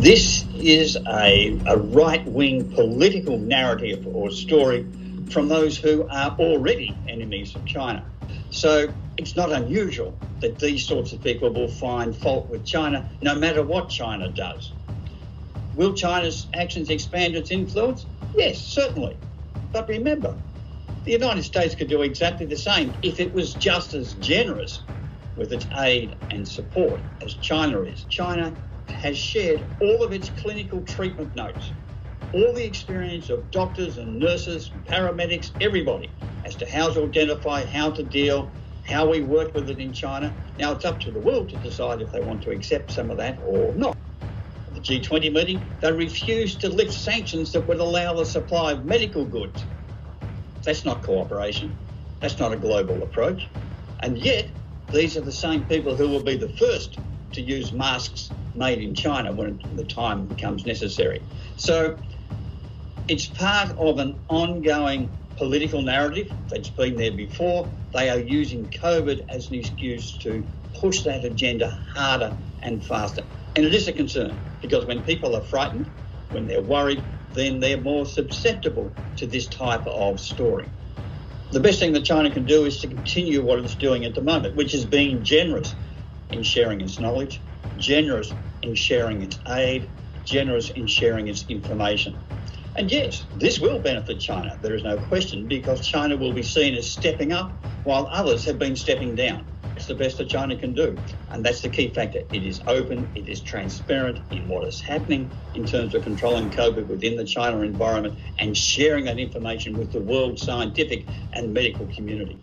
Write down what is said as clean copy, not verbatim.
This is a right-wing political narrative or story from those who are already enemies of China. So it's not unusual that these sorts of people will find fault with China no matter what China does. Will China's actions expand its influence? Yes, certainly. But remember, the United States could do exactly the same if it was just as generous with its aid and support as China is. China has shared all of its clinical treatment notes, all the experience of doctors and nurses, paramedics, everybody, as to how to identify, how to deal, how we work with it in China. Now it's up to the world to decide if they want to accept some of that or not. At the G20 meeting, they refused to lift sanctions that would allow the supply of medical goods. That's not cooperation. That's not a global approach. And yet, these are the same people who will be the first to use masks made in China when the time becomes necessary. So it's part of an ongoing political narrative that's been there before. They are using COVID as an excuse to push that agenda harder and faster. And it is a concern because when people are frightened, when they're worried, then they're more susceptible to this type of story. The best thing that China can do is to continue what it's doing at the moment, which is being generous in sharing its knowledge, generous in sharing its aid, generous in sharing its information. And yes, this will benefit China, there is no question, because China will be seen as stepping up while others have been stepping down. It's the best that China can do. And that's the key factor. It is open, it is transparent in what is happening in terms of controlling COVID within the China environment and sharing that information with the world scientific and medical community.